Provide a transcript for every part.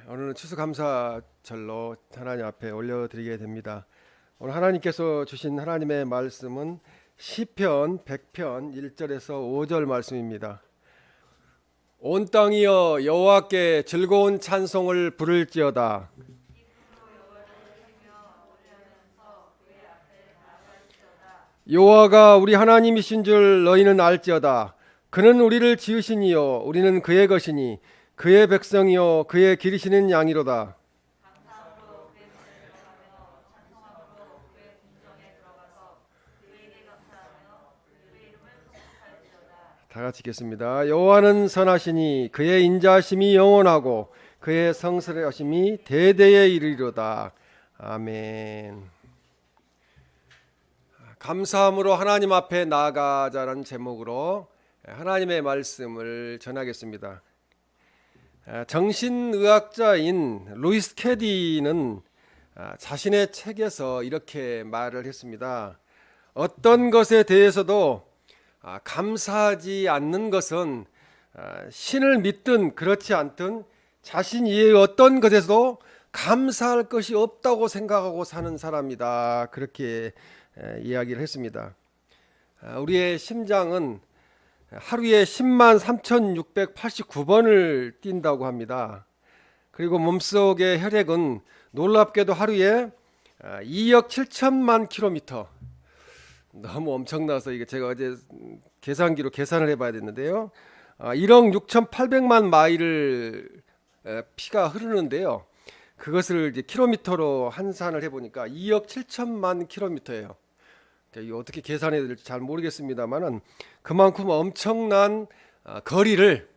오늘은 추수감사절로 하나님 앞에 올려드리게 됩니다. 오늘 하나님께서 주신 하나님의 말씀은 시편 100편 1절에서 5절 말씀입니다. 온 땅이여 여호와께 즐거운 찬송을 부를지어다. 여호와가 우리 하나님이신 줄 너희는 알지어다. 그는 우리를 지으시니요 우리는 그의 것이니 그의 백성이요 그의 기르시는 양이로다. 다 같이 읽겠습니다. 여호와는 선하시니 그의 인자하심이 영원하고 그의 성실하심이 대대에 이르리로다. 아멘. 감사함으로 하나님 앞에 나아가자는 제목으로 하나님의 말씀을 전하겠습니다. 정신의학자인 루이스 캐디는 자신의 책에서 이렇게 말을 했습니다. 어떤 것에 대해서도 감사하지 않는 것은 신을 믿든 그렇지 않든 자신 이외의 어떤 것에서도 감사할 것이 없다고 생각하고 사는 사람이다. 그렇게 이야기를 했습니다. 우리의 심장은 하루에 10만 3,689번을 뛴다고 합니다. 그리고 몸속의 혈액은 놀랍게도 하루에 2억 7천만 킬로미터, 너무 엄청나서 이게 제가 어제 계산기로 계산을 해봐야 됐는데요. 1억 6,800만 마일을 피가 흐르는데요. 그것을 이제 킬로미터로 환산을 해보니까 2억 7천만 킬로미터예요. 이거 어떻게 계산해야 될지 잘 모르겠습니다만은 그만큼 엄청난 거리를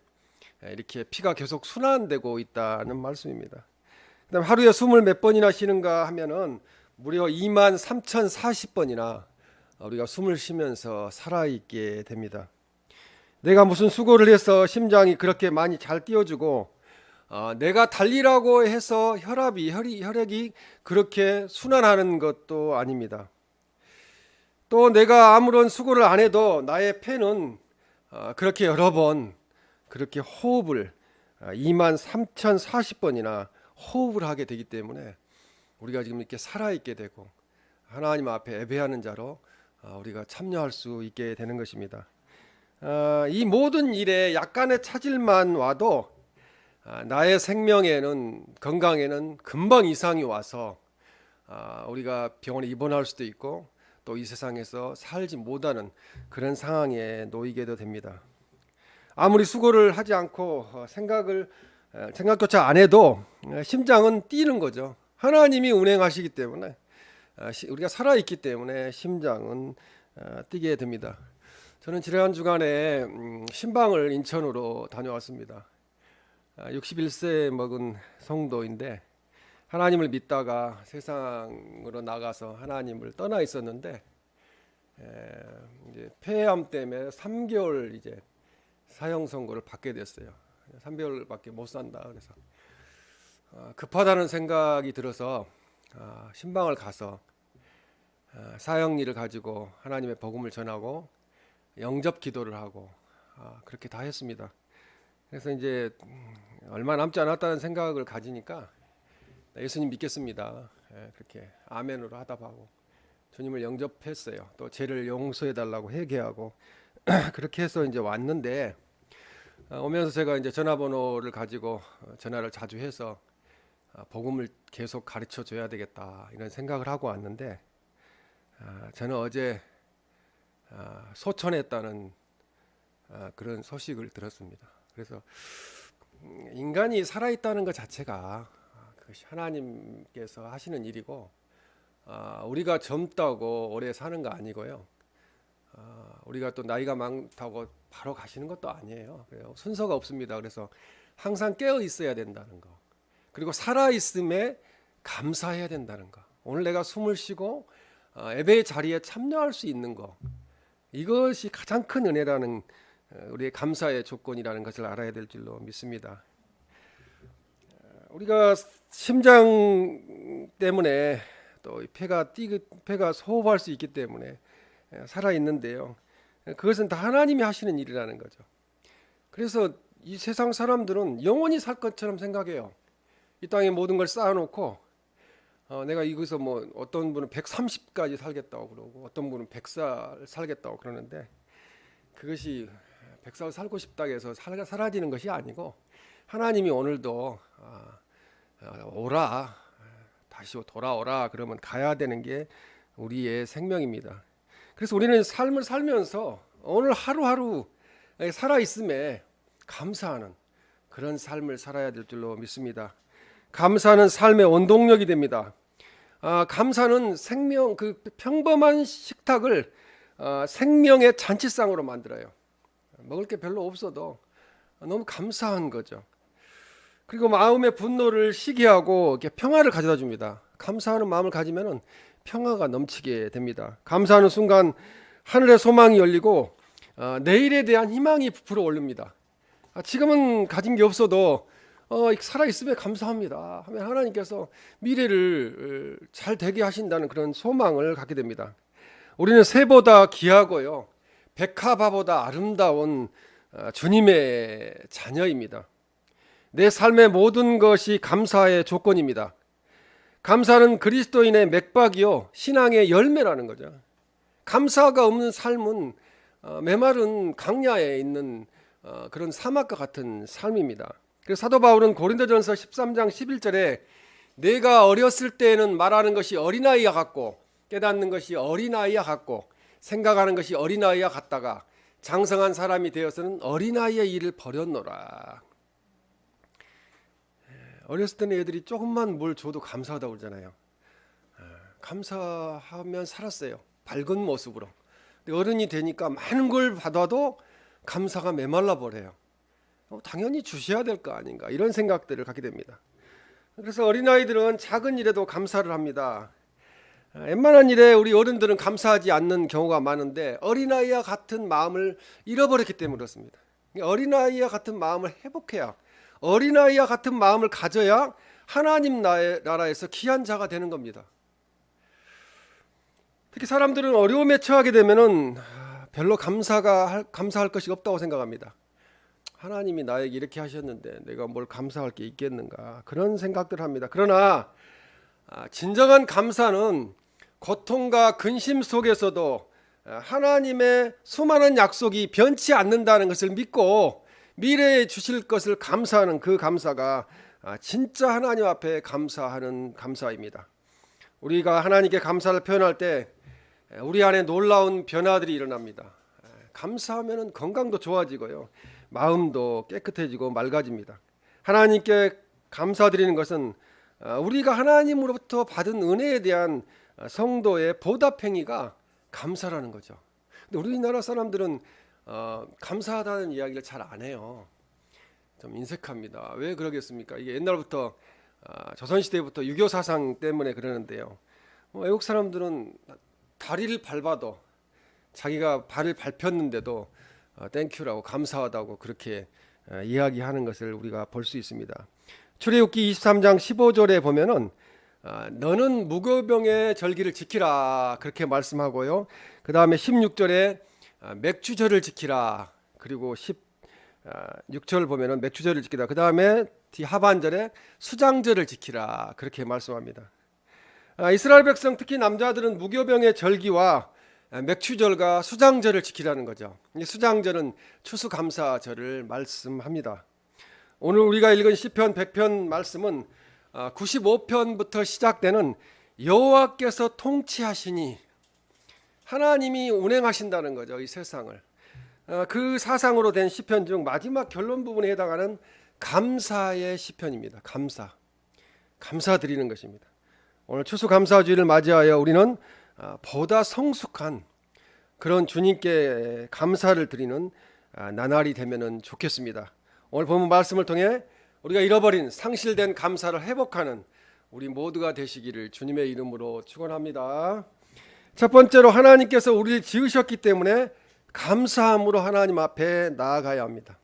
이렇게 피가 계속 순환되고 있다는 말씀입니다. 그다음 하루에 숨을 몇 번이나 쉬는가 하면은 무려 2만 3,040번이나 우리가 숨을 쉬면서 살아있게 됩니다. 내가 무슨 수고를 해서 심장이 그렇게 많이 잘 뛰어주고 내가 달리라고 해서 혈액이 그렇게 순환하는 것도 아닙니다. 또 내가 아무런 수고를 안 해도 나의 폐는 그렇게 여러 번 그렇게 호흡을 2만 3,040번이나 호흡을 하게 되기 때문에 우리가 지금 이렇게 살아있게 되고 하나님 앞에 예배하는 자로 우리가 참여할 수 있게 되는 것입니다. 이 모든 일에 약간의 차질만 와도 나의 생명에는 건강에는 금방 이상이 와서 우리가 병원에 입원할 수도 있고 또 이 세상에서 살지 못하는 그런 상황에 놓이게도 됩니다. 아무리 수고를 하지 않고 생각조차 안 해도 심장은 뛰는 거죠. 하나님이 운행하시기 때문에 우리가 살아있기 때문에 심장은 뛰게 됩니다. 저는 지난 주간에 신방을 인천으로 다녀왔습니다. 61세 먹은 성도인데 하나님을 믿다가 세상으로 나가서 하나님을 떠나 있었는데 이제 폐암 때문에 3개월 이제 사형 선고를 받게 됐어요. 3개월밖에 못 산다. 그래서 급하다는 생각이 들어서 신방을 가서 사형리를 가지고 하나님의 복음을 전하고 영접 기도를 하고 그렇게 다 했습니다. 그래서 이제 얼마 남지 않았다는 생각을 가지니까 예수님 믿겠습니다. 그렇게 아멘으로 하다 보고 주님을 영접했어요. 또 죄를 용서해 달라고 회개하고 그렇게 해서 이제 왔는데 오면서 제가 이제 전화번호를 가지고 전화를 자주 해서 복음을 계속 가르쳐 줘야 되겠다 이런 생각을 하고 왔는데 저는 어제 소천했다는 그런 소식을 들었습니다. 그래서 인간이 살아있다는 것 자체가 그것이 하나님께서 하시는 일이고 우리가 젊다고 오래 사는 거 아니고요. 우리가 또 나이가 많다고 바로 가시는 것도 아니에요. 순서가 없습니다. 그래서 항상 깨어 있어야 된다는 거. 그리고 살아 있음에 감사해야 된다는 거. 오늘 내가 숨을 쉬고 예배의 자리에 참여할 수 있는 거. 이것이 가장 큰 은혜라는 우리의 감사의 조건이라는 것을 알아야 될 줄로 믿습니다. 우리가 심장 때문에 또 폐가 호흡할 수 있기 때문에 살아 있는데요. 그것은 다 하나님이 하시는 일이라는 거죠. 그래서 이 세상 사람들은 영원히 살 것처럼 생각해요. 이 땅에 모든 걸 쌓아놓고 내가 이거서 뭐 어떤 분은 130까지 살겠다고 그러고 어떤 분은 100살 살겠다고 그러는데 그것이 100살 살고 싶다고 해서 사라지는 것이 아니고 하나님이 오늘도 오라 다시 돌아오라 그러면 가야 되는 게 우리의 생명입니다. 그래서 우리는 삶을 살면서 오늘 하루하루 살아있음에 감사하는 그런 삶을 살아야 될 줄로 믿습니다. 감사는 삶의 원동력이 됩니다. 감사는 생명 그 평범한 식탁을 생명의 잔치상으로 만들어요. 먹을 게 별로 없어도 너무 감사한 거죠. 그리고 마음의 분노를 시기하고 이렇게 평화를 가져다 줍니다. 감사하는 마음을 가지면은 평화가 넘치게 됩니다. 감사하는 순간 하늘의 소망이 열리고 내일에 대한 희망이 부풀어 오릅니다. 지금은 가진 게 없어도 살아있음에 감사합니다 하면 하나님께서 미래를 잘 되게 하신다는 그런 소망을 갖게 됩니다. 우리는 새보다 귀하고요 백합화보다 아름다운 주님의 자녀입니다. 내 삶의 모든 것이 감사의 조건입니다. 감사는 그리스도인의 맥박이요 신앙의 열매라는 거죠. 감사가 없는 삶은 메마른 강야에 있는 그런 사막과 같은 삶입니다. 그래서 사도 바울은 고린도전서 13장 11절에 내가 어렸을 때에는 말하는 것이 어린아이와 같고 깨닫는 것이 어린아이와 같고 생각하는 것이 어린아이와 같다가 장성한 사람이 되어서는 어린아이의 일을 버렸노라. 어렸을 때는 애들이 조금만 뭘 줘도 감사하다고 그러잖아요. 감사하면 살았어요. 밝은 모습으로. 근데 어른이 되니까 많은 걸 받아도 감사가 메말라 버려요. 당연히 주셔야 될 거 아닌가 이런 생각들을 갖게 됩니다. 그래서 어린아이들은 작은 일에도 감사를 합니다. 웬만한 일에 우리 어른들은 감사하지 않는 경우가 많은데 어린아이와 같은 마음을 잃어버렸기 때문에 그렇습니다. 어린아이와 같은 마음을 회복해야 어린아이와 같은 마음을 가져야 하나님 나라에서 귀한 자가 되는 겁니다. 특히 사람들은 어려움에 처하게 되면은 별로 감사할 것이 없다고 생각합니다. 하나님이 나에게 이렇게 하셨는데 내가 뭘 감사할 게 있겠는가 그런 생각들을 합니다. 그러나 진정한 감사는 고통과 근심 속에서도 하나님의 수많은 약속이 변치 않는다는 것을 믿고 미래에 주실 것을 감사하는 그 감사가 진짜 하나님 앞에 감사하는 감사입니다. 우리가 하나님께 감사를 표현할 때 우리 안에 놀라운 변화들이 일어납니다. 감사하면 건강도 좋아지고요 마음도 깨끗해지고 맑아집니다. 하나님께 감사드리는 것은 우리가 하나님으로부터 받은 은혜에 대한 성도의 보답행위가 감사라는 거죠. 근데 우리나라 사람들은 감사하다는 이야기를 잘 안 해요. 좀 인색합니다. 왜 그러겠습니까? 이게 옛날부터 조선시대부터 유교 사상 때문에 그러는데요. 외국 사람들은 다리를 밟아도 자기가 발을 밟혔는데도 땡큐라고 감사하다고 그렇게 이야기하는 것을 우리가 볼 수 있습니다. 출애굽기 23장 15절에 보면은 너는 무교병의 절기를 지키라 그렇게 말씀하고요. 그 다음에 16절에 맥주절을 지키라. 그리고 16절 보면은 맥주절을 지키라. 그 다음에 뒤 하반절에 수장절을 지키라 그렇게 말씀합니다. 이스라엘 백성 특히 남자들은 무교병의 절기와 맥추절과 수장절을 지키라는 거죠. 수장절은 추수감사절을 말씀합니다. 오늘 우리가 읽은 시편 100편 말씀은 95편부터 시작되는 여호와께서 통치하시니 하나님이 운행하신다는 거죠. 이 세상을. 그 사상으로 된 시편 중 마지막 결론 부분에 해당하는 감사의 시편입니다. 감사드리는 것입니다. 오늘 추수감사주의를 맞이하여 우리는 보다 성숙한 그런 주님께 감사를 드리는 나날이 되면 좋겠습니다. 오늘 본문 말씀을 통해 우리가 잃어버린 상실된 감사를 회복하는 우리 모두가 되시기를 주님의 이름으로 축원합니다. 첫 번째로 하나님께서 우리를 지으셨기 때문에 감사함으로 하나님 앞에 나아가야 합니다.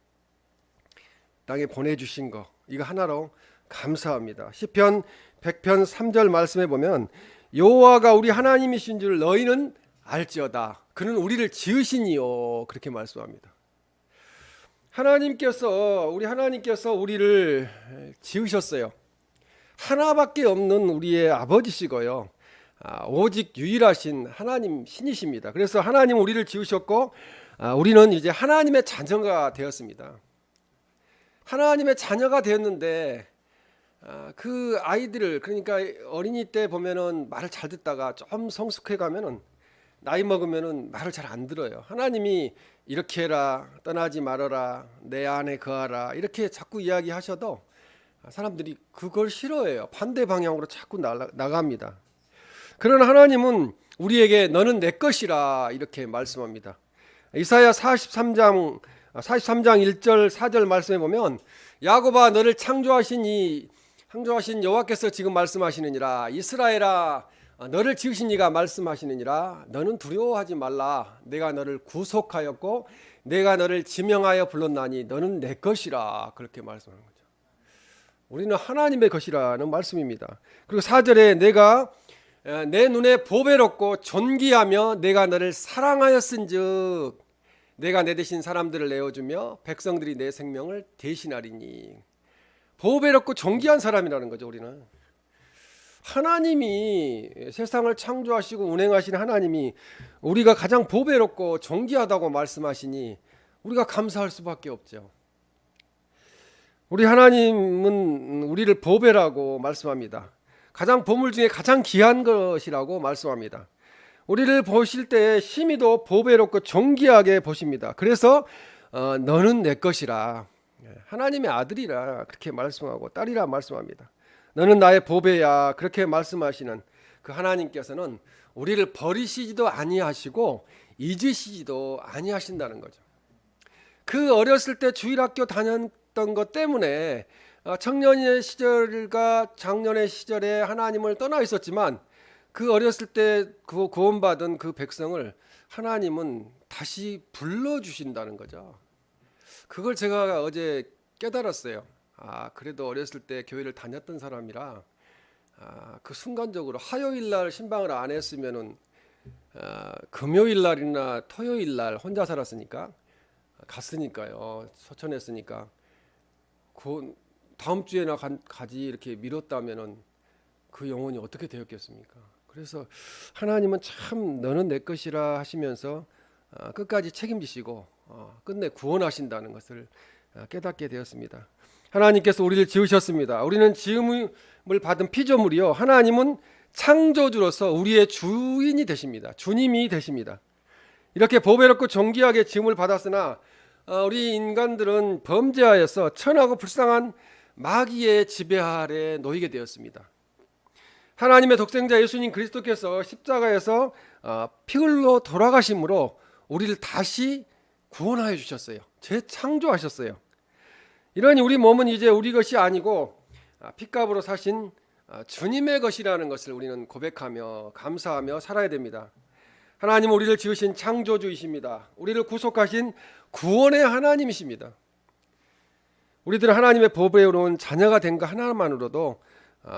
땅에 보내주신 거 이거 하나로 감사합니다. 시편 100편 3절 말씀에 보면 여호와가 우리 하나님이신 줄 너희는 알지어다. 그는 우리를 지으시니요. 그렇게 말씀합니다. 하나님께서 우리를 지으셨어요. 하나밖에 없는 우리의 아버지시고요. 오직 유일하신 하나님 신이십니다. 그래서 하나님 우리를 지으셨고 우리는 이제 하나님의 자녀가 되었습니다. 하나님의 자녀가 되었는데 그 아이들을, 그러니까 어린이 때 보면은 말을 잘 듣다가 좀 성숙해 가면은 나이 먹으면은 말을 잘 안 들어요. 하나님이 이렇게 해라, 떠나지 말아라, 내 안에 거하라 이렇게 자꾸 이야기하셔도 사람들이 그걸 싫어해요. 반대 방향으로 자꾸 나갑니다. 그러나 하나님은 우리에게 너는 내 것이라 이렇게 말씀합니다. 이사야 43장 1절 4절 말씀해 보면 야곱아 너를 창조하신 여호와께서 지금 말씀하시느니라, 이스라엘아 너를 지으신 이가 말씀하시느니라, 너는 두려워하지 말라, 내가 너를 구속하였고 내가 너를 지명하여 불렀나니 너는 내 것이라, 그렇게 말씀하는 거죠. 우리는 하나님의 것이라는 말씀입니다. 그리고 4절에 내가 내 눈에 보배롭고 존귀하며 내가 너를 사랑하였은즉 내가 내 대신 사람들을 내어주며 백성들이 내 생명을 대신하리니. 보배롭고 존귀한 사람이라는 거죠. 우리는 하나님이 세상을 창조하시고 운행하신 하나님이 우리가 가장 보배롭고 존귀하다고 말씀하시니 우리가 감사할 수밖에 없죠. 우리 하나님은 우리를 보배라고 말씀합니다. 가장 보물 중에 가장 귀한 것이라고 말씀합니다. 우리를 보실 때 심히도 보배롭고 존귀하게 보십니다. 그래서 너는 내 것이라, 하나님의 아들이라 그렇게 말씀하고 딸이라 말씀합니다. 너는 나의 보배야 그렇게 말씀하시는 그 하나님께서는 우리를 버리시지도 아니하시고 잊으시지도 아니하신다는 거죠. 그 어렸을 때 주일학교 다녔던 것 때문에 청년의 시절과 장년의 시절에 하나님을 떠나 있었지만 그 어렸을 때 그 구원받은 그 백성을 하나님은 다시 불러주신다는 거죠. 그걸 제가 어제 깨달았어요. 그래도 어렸을 때 교회를 다녔던 사람이라 그 순간적으로 화요일 날 신방을 안 했으면은 금요일 날이나 토요일 날 혼자 살았으니까 갔으니까요. 서천했으니까 그 다음 주에나 가지 이렇게 미뤘다면은 그 영혼이 어떻게 되었겠습니까? 그래서 하나님은 참 너는 내 것이라 하시면서 끝까지 책임지시고 끝내 구원하신다는 것을 깨닫게 되었습니다. 하나님께서 우리를 지으셨습니다. 우리는 지음을 받은 피조물이요, 하나님은 창조주로서 우리의 주인이 되십니다. 주님이 되십니다. 이렇게 보배롭고 존귀하게 지음을 받았으나 우리 인간들은 범죄하여서 천하고 불쌍한 마귀의 지배 아래 놓이게 되었습니다. 하나님의 독생자 예수님 그리스도께서 십자가에서 피 흘러 돌아가심으로 우리를 다시 구원하여 주셨어요. 재창조하셨어요. 이러니 우리 몸은 이제 우리 것이 아니고 핏값으로 사신 주님의 것이라는 것을 우리는 고백하며 감사하며 살아야 됩니다. 하나님은 우리를 지으신 창조주이십니다. 우리를 구속하신 구원의 하나님이십니다. 우리들은 하나님의 보배로운 자녀가 된 것 하나만으로도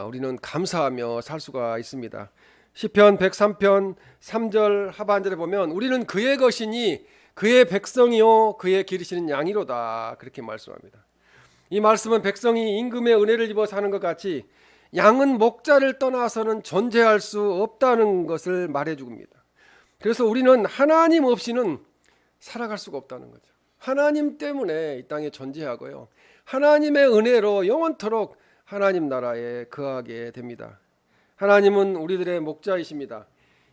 우리는 감사하며 살 수가 있습니다. 시편 103편 3절 하반절에 보면 우리는 그의 것이니 그의 백성이요 그의 기르시는 양이로다 그렇게 말씀합니다. 이 말씀은 백성이 임금의 은혜를 입어 사는 것 같이 양은 목자를 떠나서는 존재할 수 없다는 것을 말해줍니다. 그래서 우리는 하나님 없이는 살아갈 수가 없다는 거죠. 하나님 때문에 이 땅에 존재하고요, 하나님의 은혜로 영원토록 하나님 나라에 거하게 됩니다. 하나님은 우리들의 목자이십니다.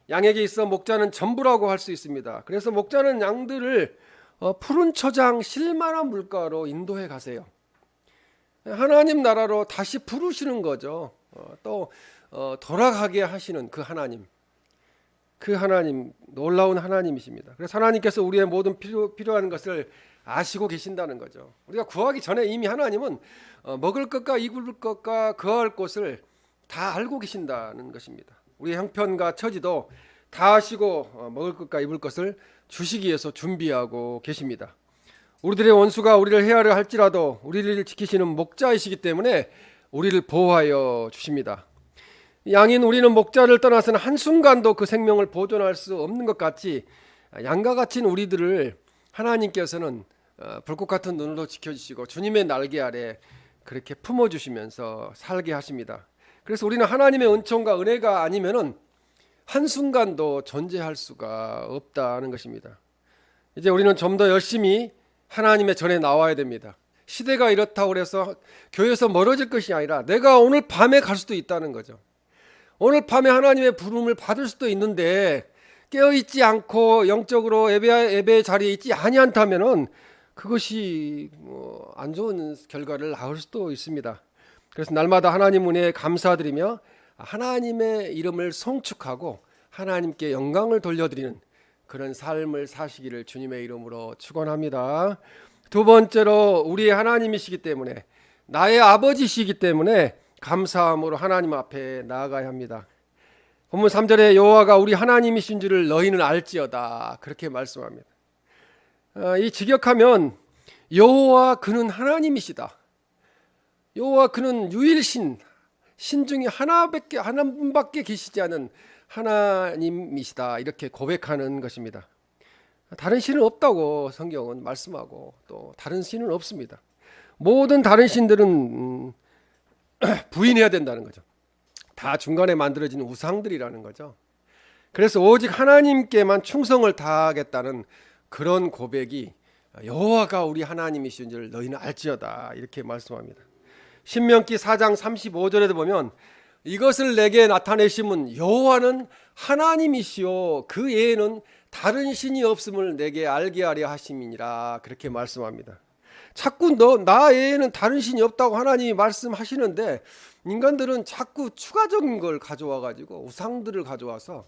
양에게 있어 목자는 전부라고 할 수 있습니다. 그래서 목자는 양들을 푸른 초장 실만한 물가로 인도해 가세요. 하나님 나라로 다시 부르시는 거죠. 또 돌아가게 하시는 그 하나님, 놀라운 하나님이십니다. 그래서 하나님께서 우리의 모든 필요한 것을 아시고 계신다는 거죠. 우리가 구하기 전에 이미 하나님은 먹을 것과 입을 것과 거할 곳을 다 알고 계신다는 것입니다. 우리의 형편과 처지도 다 아시고 먹을 것과 입을 것을 주시기 위해서 준비하고 계십니다. 우리들의 원수가 우리를 해하려 할지라도 우리를 지키시는 목자이시기 때문에 우리를 보호하여 주십니다. 양인 우리는 목자를 떠나서는 한순간도 그 생명을 보존할 수 없는 것 같이 양과 같은 우리들을 하나님께서는 불꽃 같은 눈으로 지켜주시고 주님의 날개 아래 그렇게 품어주시면서 살게 하십니다. 그래서 우리는 하나님의 은총과 은혜가 아니면은 한순간도 존재할 수가 없다는 것입니다. 이제 우리는 좀 더 열심히 하나님의 전에 나와야 됩니다. 시대가 이렇다고 해서 교회에서 멀어질 것이 아니라 내가 오늘 밤에 갈 수도 있다는 거죠. 오늘 밤에 하나님의 부름을 받을 수도 있는데 깨어있지 않고 영적으로 예배의 자리에 있지 아니한다면은 그것이 안 좋은 결과를 낳을 수도 있습니다. 그래서 날마다 하나님 은혜에 감사드리며 하나님의 이름을 송축하고 하나님께 영광을 돌려드리는 그런 삶을 사시기를 주님의 이름으로 축원합니다. 두 번째로 우리의 하나님이시기 때문에, 나의 아버지시기 때문에 감사함으로 하나님 앞에 나아가야 합니다. 본문 3절에 여호와가 우리 하나님이신 줄을 너희는 알지어다, 그렇게 말씀합니다. 이 직역하면 여호와 그는 하나님이시다, 여호와 그는 유일신, 신 중에 하나분밖에 계시지 않은 하나님이시다, 이렇게 고백하는 것입니다. 다른 신은 없다고 성경은 말씀하고 또 다른 신은 없습니다. 모든 다른 신들은 부인해야 된다는 거죠. 다 중간에 만들어진 우상들이라는 거죠. 그래서 오직 하나님께만 충성을 다하겠다는 그런 고백이 여호와가 우리 하나님이신 줄 너희는 알지어다, 이렇게 말씀합니다. 신명기 4장 35절에도 보면 이것을 내게 나타내심은 여호와는 하나님이시요 그 외에는 다른 신이 없음을 내게 알게 하려 하심이니라, 그렇게 말씀합니다. 자꾸 나 외에는 다른 신이 없다고 하나님이 말씀하시는데 인간들은 자꾸 추가적인 걸 가져와 가지고 우상들을 가져와서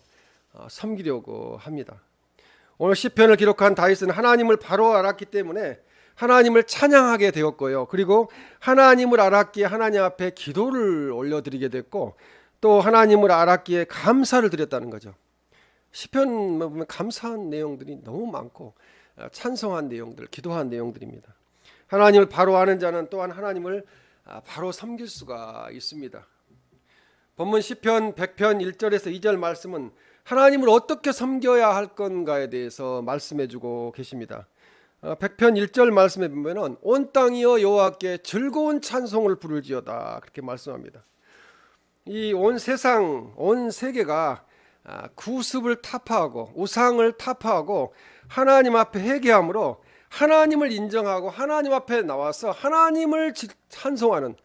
섬기려고 합니다. 오늘 시편을 기록한 다윗은 하나님을 바로 알았기 때문에 하나님을 찬양하게 되었고요. 그리고 하나님을 알았기에 하나님 앞에 기도를 올려드리게 됐고 또 하나님을 알았기에 감사를 드렸다는 거죠. 시편 보면 감사한 내용들이 너무 많고 찬송한 내용들, 기도한 내용들입니다. 하나님을 바로 아는 자는 또한 하나님을 바로 섬길 수가 있습니다. 본문 시편 100편 1절에서 2절 말씀은 하나님을 어떻게 섬겨야 할 건가에 대해서 말씀해주고 계십니다. 100편 1절 말씀에 보면은 온 땅이여 여호와께 즐거운 찬송을 부를지어다, 그렇게 말씀합니다. 이 온 세상, 온 세계가 구습을 타파하고 우상을 타파하고 하나님 앞에 회개함으로 하나님을 인정하고 하나님 앞에 나와서 하나님을 찬송하는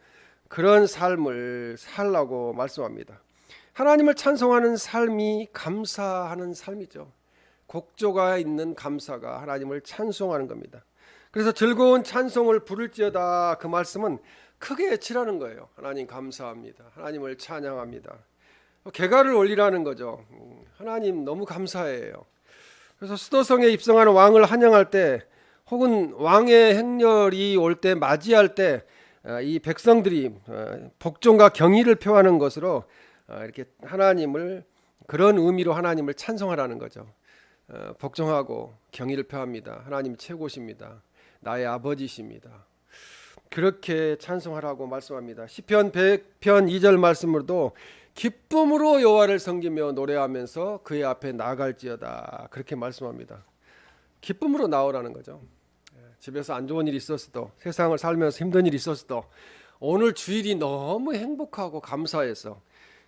그런 삶을 살라고 말씀합니다. 하나님을 찬송하는 삶이 감사하는 삶이죠. 곡조가 있는 감사가 하나님을 찬송하는 겁니다. 그래서 즐거운 찬송을 부를지어다, 그 말씀은 크게 외치라는 거예요. 하나님 감사합니다, 하나님을 찬양합니다, 개가를 올리라는 거죠. 하나님 너무 감사해요. 그래서 수도성에 입성하는 왕을 환영할 때 혹은 왕의 행렬이 올 때 맞이할 때 이 백성들이 복종과 경의를 표하는 것으로 이렇게 하나님을, 그런 의미로 하나님을 찬송하라는 거죠. 복종하고 경의를 표합니다. 하나님 최고십니다, 나의 아버지십니다, 그렇게 찬송하라고 말씀합니다. 시편 100편 2절 말씀으로도 기쁨으로 여호와를 섬기며 노래하면서 그의 앞에 나아갈지어다, 그렇게 말씀합니다. 기쁨으로 나오라는 거죠. 집에서 안 좋은 일이 있었어도, 세상을 살면서 힘든 일이 있었어도 오늘 주일이 너무 행복하고 감사해서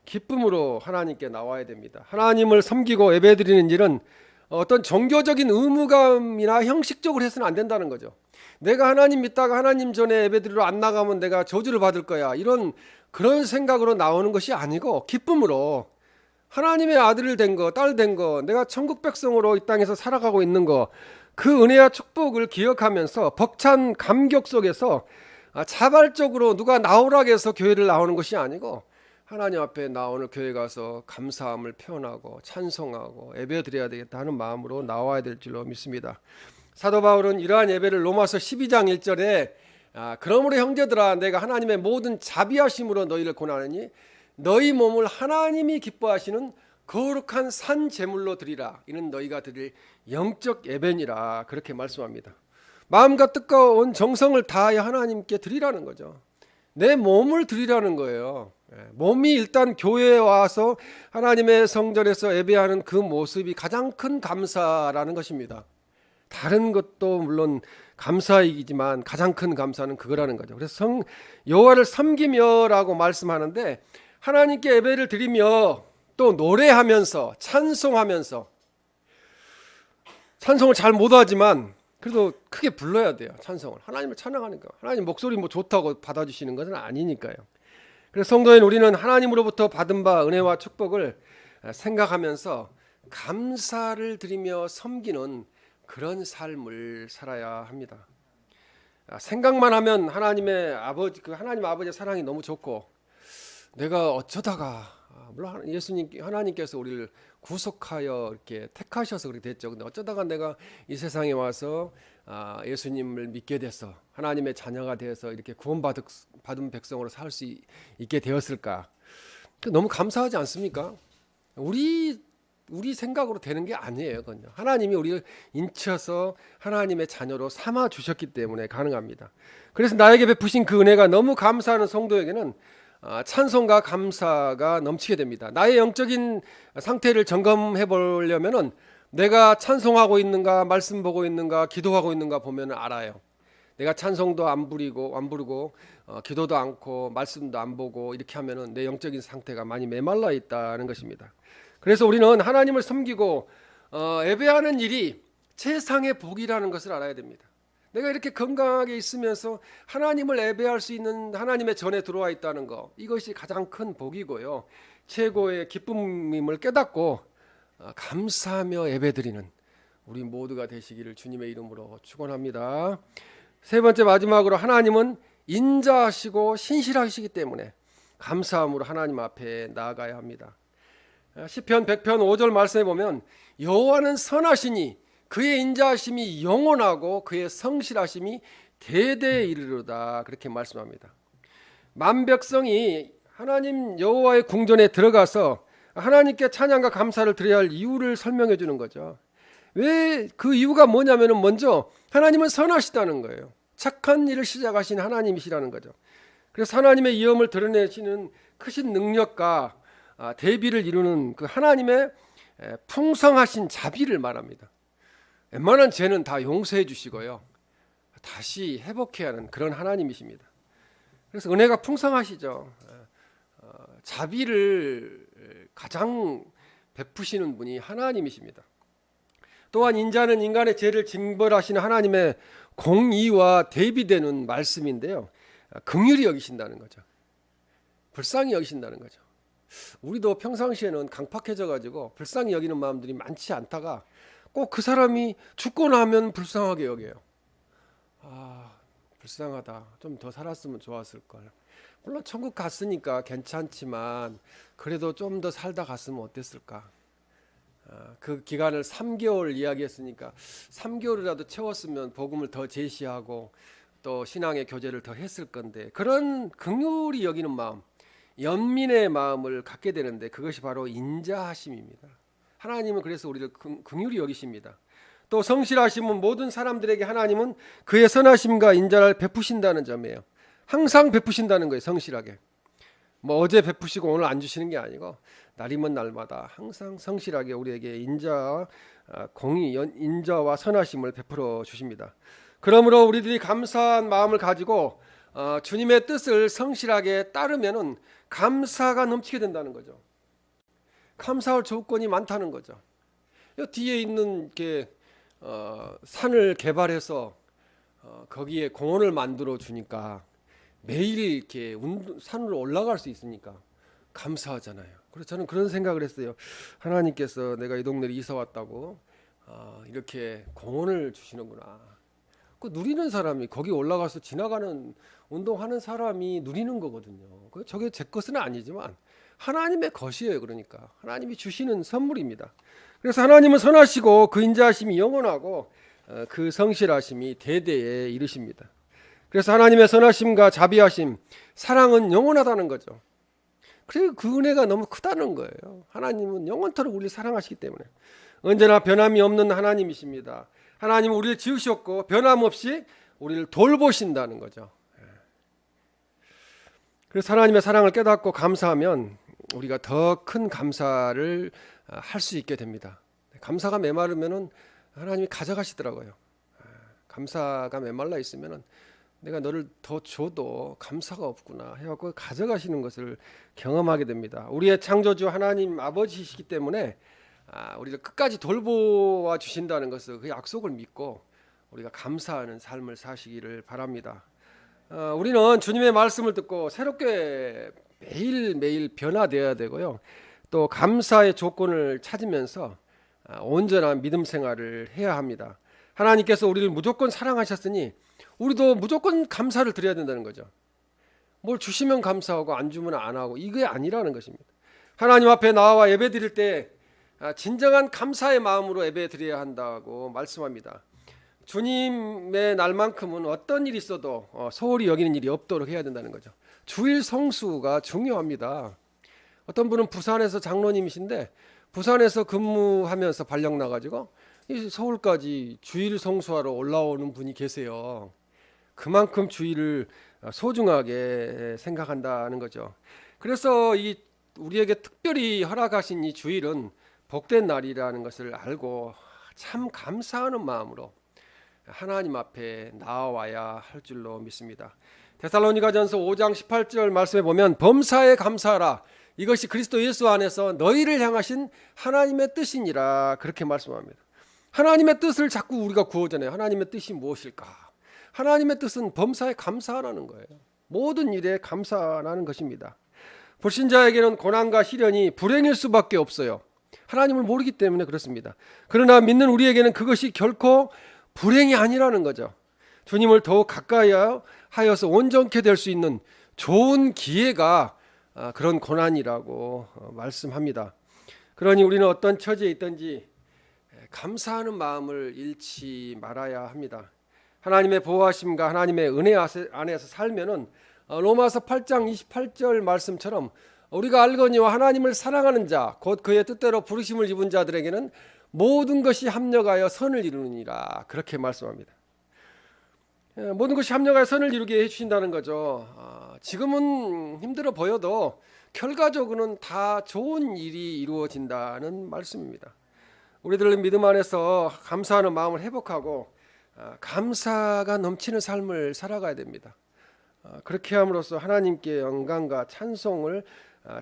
기쁨으로 하나님께 나와야 됩니다. 하나님을 섬기고 예배드리는 일은 어떤 종교적인 의무감이나 형식적으로 해서는 안 된다는 거죠. 내가 하나님 믿다가 하나님 전에 예배드리러 안 나가면 내가 저주를 받을 거야, 그런 생각으로 나오는 것이 아니고 기쁨으로 하나님의 아들 된 거, 딸 된 거, 내가 천국 백성으로 이 땅에서 살아가고 있는 거, 그 은혜와 축복을 기억하면서 벅찬 감격 속에서 자발적으로 누가 나오라고 해서 교회를 나오는 것이 아니고 하나님 앞에 나 오늘 교회 가서 감사함을 표현하고 찬송하고 예배드려야 되겠다 하는 마음으로 나와야 될 줄로 믿습니다. 사도 바울은 이러한 예배를 로마서 12장 1절에 그러므로 형제들아 내가 하나님의 모든 자비하심으로 너희를 권하느니 너희 몸을 하나님이 기뻐하시는 거룩한 산 제물로 드리라, 이는 너희가 드릴 영적 예배니라, 그렇게 말씀합니다. 마음과 뜻과 온 정성을 다하여 하나님께 드리라는 거죠. 내 몸을 드리라는 거예요. 몸이 일단 교회에 와서 하나님의 성전에서 예배하는 그 모습이 가장 큰 감사라는 것입니다. 다른 것도 물론 감사이지만 가장 큰 감사는 그거라는 거죠. 그래서 여호와를 섬기며라고 말씀하는데 하나님께 예배를 드리며 또 노래하면서 찬송하면서, 찬송을 잘 못하지만 그래도 크게 불러야 돼요. 찬송을, 하나님을 찬양하니까. 하나님 목소리 뭐 좋다고 받아주시는 것은 아니니까요. 그래서 성도인 우리는 하나님으로부터 받은 바 은혜와 축복을 생각하면서 감사를 드리며 섬기는 그런 삶을 살아야 합니다. 생각만 하면 하나님의 아버지, 그 하나님 아버지의 사랑이 너무 좋고, 내가 어쩌다가, 물론 예수님, 하나님께서 우리를 구속하여 이렇게 택하셔서 그렇게 됐죠. 근데 어쩌다가 내가 이 세상에 와서 예수님을 믿게 돼서 하나님의 자녀가 되어서 이렇게 구원받은 백성으로 살 수 있게 되었을까? 너무 감사하지 않습니까? 우리 생각으로 되는 게 아니에요. 그건요. 하나님이 우리를 인쳐서 하나님의 자녀로 삼아 주셨기 때문에 가능합니다. 그래서 나에게 베푸신 그 은혜가 너무 감사하는 성도에게는 찬송과 감사가 넘치게 됩니다. 나의 영적인 상태를 점검해 보려면은 내가 찬송하고 있는가, 말씀 보고 있는가, 기도하고 있는가 보면 알아요. 내가 찬송도 안 부르고 기도도 않고 말씀도 안 보고 이렇게 하면은 내 영적인 상태가 많이 메말라 있다는 것입니다. 그래서 우리는 하나님을 섬기고 예배하는 일이 최상의 복이라는 것을 알아야 됩니다. 내가 이렇게 건강하게 있으면서 하나님을 예배할 수 있는, 하나님의 전에 들어와 있다는 것, 이것이 가장 큰 복이고요, 최고의 기쁨임을 깨닫고 감사하며 예배드리는 우리 모두가 되시기를 주님의 이름으로 축원합니다. 세 번째, 마지막으로, 하나님은 인자하시고 신실하시기 때문에 감사함으로 하나님 앞에 나아가야 합니다. 시편 100편 5절 말씀에 보면 여호와는 선하시니 그의 인자하심이 영원하고 그의 성실하심이 대대에 이르르다, 그렇게 말씀합니다. 만백성이 하나님 여호와의 궁전에 들어가서 하나님께 찬양과 감사를 드려야 할 이유를 설명해 주는 거죠. 왜 그 이유가 뭐냐면은 먼저 하나님은 선하시다는 거예요. 착한 일을 시작하신 하나님이시라는 거죠. 그래서 하나님의 이엄을 드러내시는 크신 능력과 대비를 이루는 그 하나님의 풍성하신 자비를 말합니다. 웬만한 죄는 다 용서해 주시고요, 다시 회복해야 하는 그런 하나님이십니다. 그래서 은혜가 풍성하시죠. 자비를 가장 베푸시는 분이 하나님이십니다. 또한 인자는 인간의 죄를 징벌하시는 하나님의 공의와 대비되는 말씀인데요, 긍휼히 여기신다는 거죠. 불쌍히 여기신다는 거죠. 우리도 평상시에는 강팍해져 가지고 불쌍히 여기는 마음들이 많지 않다가 꼭 그 사람이 죽고 나면 불쌍하게 여겨요. 불쌍하다, 좀 더 살았으면 좋았을 걸. 물론 천국 갔으니까 괜찮지만 그래도 좀 더 살다 갔으면 어땠을까. 그 기간을 3개월 이야기했으니까 3개월이라도 채웠으면 복음을 더 제시하고 또 신앙의 교제를 더 했을 건데, 그런 긍휼히 여기는 마음, 연민의 마음을 갖게 되는데 그것이 바로 인자하심입니다. 하나님은 그래서 우리를 긍휼히 여기십니다. 또 성실하심은 모든 사람들에게 하나님은 그의 선하심과 인자를 베푸신다는 점이에요. 항상 베푸신다는 거예요. 성실하게. 뭐 어제 베푸시고 오늘 안 주시는 게 아니고 날이면 날마다 항상 성실하게 우리에게 인자와 선하심을 베풀어 주십니다. 그러므로 우리들이 감사한 마음을 가지고 주님의 뜻을 성실하게 따르면은 감사가 넘치게 된다는 거죠. 감사할 조건이 많다는 거죠. 뒤에 있는 이렇게 산을 개발해서 거기에 공원을 만들어 주니까 매일 이렇게 산으로 올라갈 수 있으니까 감사하잖아요. 그래서 저는 그런 생각을 했어요. 하나님께서 내가 이 동네에 이사 왔다고 이렇게 공원을 주시는구나. 그 누리는 사람이, 거기 올라가서 지나가는 운동하는 사람이 누리는 거거든요. 저게 제 것은 아니지만 하나님의 것이에요. 그러니까 하나님이 주시는 선물입니다. 그래서 하나님은 선하시고 그 인자하심이 영원하고 그 성실하심이 대대에 이르십니다. 그래서 하나님의 선하심과 자비하심, 사랑은 영원하다는 거죠. 그래서 그 은혜가 너무 크다는 거예요. 하나님은 영원토록 우리를 사랑하시기 때문에. 언제나 변함이 없는 하나님이십니다. 하나님은 우리를 지으셨고 변함없이 우리를 돌보신다는 거죠. 그래서 하나님의 사랑을 깨닫고 감사하면 우리가 더 큰 감사를 할 수 있게 됩니다. 감사가 메마르면은 하나님이 가져가시더라고요. 감사가 메말라 있으면은 내가 너를 더 줘도 감사가 없구나 해갖고 가져가시는 것을 경험하게 됩니다. 우리의 창조주 하나님 아버지시기 때문에 우리를 끝까지 돌보아 주신다는 것을 그 약속을 믿고 우리가 감사하는 삶을 사시기를 바랍니다. 우리는 주님의 말씀을 듣고 새롭게 매일매일 변화되어야 되고요. 또 감사의 조건을 찾으면서 온전한 믿음 생활을 해야 합니다. 하나님께서 우리를 무조건 사랑하셨으니 우리도 무조건 감사를 드려야 된다는 거죠. 뭘 주시면 감사하고 안 주면 안 하고 이게 아니라는 것입니다. 하나님 앞에 나와 예배 드릴 때 진정한 감사의 마음으로 예배 드려야 한다고 말씀합니다. 주님의 날만큼은 어떤 일이 있어도 소홀히 여기는 일이 없도록 해야 된다는 거죠. 주일 성수가 중요합니다. 어떤 분은 부산에서 장로님이신데 부산에서 근무하면서 발령 나가지고 서울까지 주일 성수하러 올라오는 분이 계세요. 그만큼 주일을 소중하게 생각한다는 거죠. 그래서 우리에게 특별히 허락하신 이 주일은 복된 날이라는 것을 알고 참 감사하는 마음으로 하나님 앞에 나와야 할 줄로 믿습니다. 데살로니가전서 5장 18절 말씀에 보면 범사에 감사하라. 이것이 그리스도 예수 안에서 너희를 향하신 하나님의 뜻이니라 그렇게 말씀합니다. 하나님의 뜻을 자꾸 우리가 구하잖아요. 하나님의 뜻이 무엇일까? 하나님의 뜻은 범사에 감사하라는 거예요. 모든 일에 감사하라는 것입니다. 불신자에게는 고난과 시련이 불행일 수밖에 없어요. 하나님을 모르기 때문에 그렇습니다. 그러나 믿는 우리에게는 그것이 결코 불행이 아니라는 거죠. 주님을 더욱 가까이 하여서 온전케 될 수 있는 좋은 기회가 그런 고난이라고 말씀합니다. 그러니 우리는 어떤 처지에 있든지 감사하는 마음을 잃지 말아야 합니다. 하나님의 보호하심과 하나님의 은혜 안에서 살면은 로마서 8장 28절 말씀처럼 우리가 알거니와 하나님을 사랑하는 자 곧 그의 뜻대로 부르심을 입은 자들에게는 모든 것이 합력하여 선을 이루느니라 그렇게 말씀합니다. 모든 것이 합력하여 선을 이루게 해주신다는 거죠. 지금은 힘들어 보여도 결과적으로는 다 좋은 일이 이루어진다는 말씀입니다. 우리들 믿음 안에서 감사하는 마음을 회복하고 감사가 넘치는 삶을 살아가야 됩니다. 그렇게 함으로써 하나님께 영광과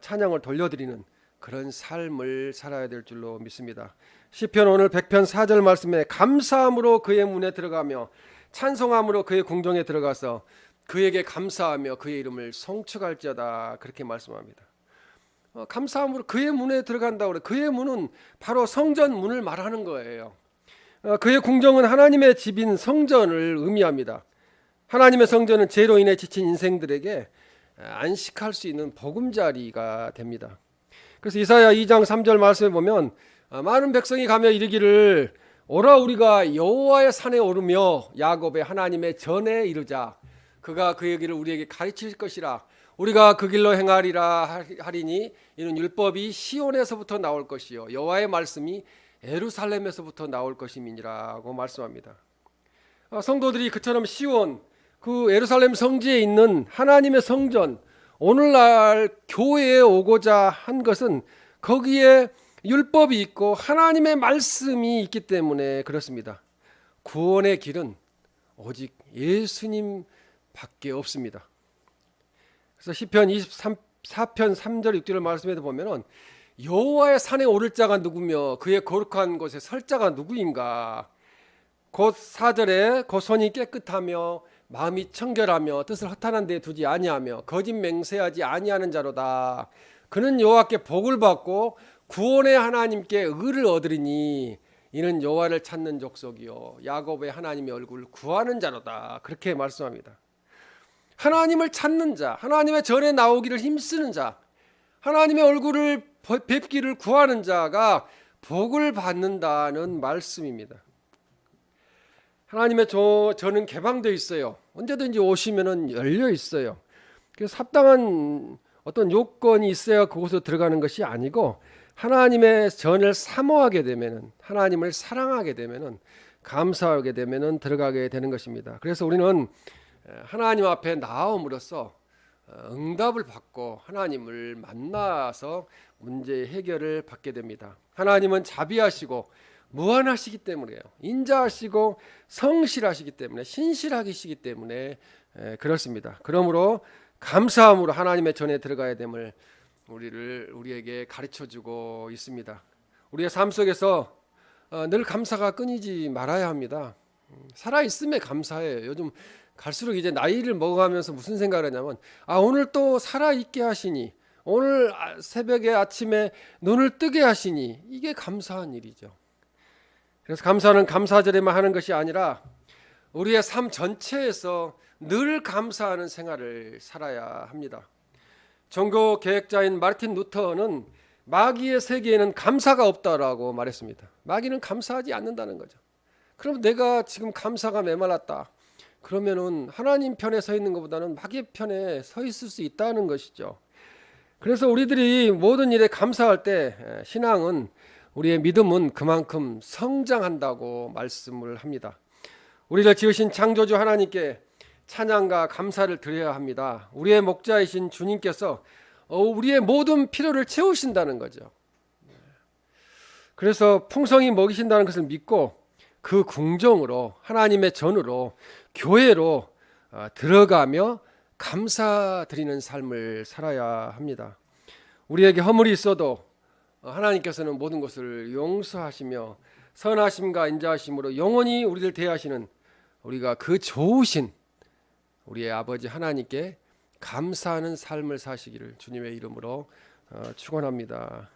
찬양을 돌려드리는 그런 삶을 살아야 될 줄로 믿습니다. 시편 오늘 100편 4절 말씀에 감사함으로 그의 문에 들어가며 찬송함으로 그의 궁정에 들어가서 그에게 감사하며 그의 이름을 송축할지어다 그렇게 말씀합니다. 감사함으로 그의 문에 들어간다고 그래. 그의 문은 바로 성전 문을 말하는 거예요. 그의 궁정은 하나님의 집인 성전을 의미합니다. 하나님의 성전은 죄로 인해 지친 인생들에게 안식할 수 있는 보금자리가 됩니다. 그래서 이사야 2장 3절 말씀에 보면 많은 백성이 가며 이르기를 오라 우리가 여호와의 산에 오르며 야곱의 하나님의 전에 이르자. 그가 그의 길을 우리에게 가르칠 것이라. 우리가 그 길로 행하리라 하리니 이는 율법이 시온에서부터 나올 것이요 여호와의 말씀이 예루살렘에서부터 나올 것임이니라고 말씀합니다. 성도들이 그처럼 시온 그 예루살렘 성지에 있는 하나님의 성전 오늘날 교회에 오고자 한 것은 거기에 율법이 있고 하나님의 말씀이 있기 때문에 그렇습니다. 구원의 길은 오직 예수님밖에 없습니다. 그래서 시편 24편 3절 6절을 말씀에도 보면은 여호와의 산에 오를 자가 누구며 그의 거룩한 곳에 설 자가 누구인가. 곧 4절에 그 손이 깨끗하며 마음이 청결하며 뜻을 허탄한 데 두지 아니하며 거짓 맹세하지 아니하는 자로다. 그는 여호와께 복을 받고 구원의 하나님께 의를 얻으리니 이는 여호와를 찾는 족속이요 야곱의 하나님의 얼굴을 구하는 자로다. 그렇게 말씀합니다. 하나님을 찾는 자, 하나님의 전에 나오기를 힘쓰는 자, 하나님의 얼굴을 뵙기를 구하는 자가 복을 받는다는 말씀입니다. 하나님의 전은 개방되어 있어요. 언제든지 오시면은 열려 있어요. 그래서 합당한 어떤 요건이 있어야 그곳으로 들어가는 것이 아니고 하나님의 전을 사모하게 되면은 하나님을 사랑하게 되면은 감사하게 되면은 들어가게 되는 것입니다. 그래서 우리는 하나님 앞에 나옴으로써 응답을 받고 하나님을 만나서 문제 해결을 받게 됩니다. 하나님은 자비하시고 무한하시기 때문에요. 인자하시고 성실하시기 때문에 신실하시기 때문에 그렇습니다. 그러므로 감사함으로 하나님의 전에 들어가야 됨을 우리에게 가르쳐주고 있습니다. 우리의 삶 속에서 늘 감사가 끊이지 말아야 합니다. 살아 있음에 감사해요. 요즘 갈수록 이제 나이를 먹어가면서 무슨 생각을 하냐면 오늘 또 살아 있게 하시니, 오늘 새벽에 아침에 눈을 뜨게 하시니, 이게 감사한 일이죠. 그래서 감사는 감사절에만 하는 것이 아니라 우리의 삶 전체에서 늘 감사하는 생활을 살아야 합니다. 종교 개혁자인 마르틴 루터는 마귀의 세계에는 감사가 없다라고 말했습니다. 마귀는 감사하지 않는다는 거죠. 그럼 내가 지금 감사가 메말랐다, 그러면은 하나님 편에 서 있는 것보다는 마귀 편에 서 있을 수 있다는 것이죠. 그래서 우리들이 모든 일에 감사할 때 신앙은, 우리의 믿음은 그만큼 성장한다고 말씀을 합니다. 우리를 지으신 창조주 하나님께 찬양과 감사를 드려야 합니다. 우리의 목자이신 주님께서 우리의 모든 필요를 채우신다는 거죠. 그래서 풍성히 먹이신다는 것을 믿고 그 궁정으로, 하나님의 전으로, 교회로 들어가며 감사드리는 삶을 살아야 합니다. 우리에게 허물이 있어도 하나님께서는 모든 것을 용서하시며 선하심과 인자하심으로 영원히 우리를 대하시는, 우리가 그 좋으신 우리의 아버지 하나님께 감사하는 삶을 사시기를 주님의 이름으로 축원합니다.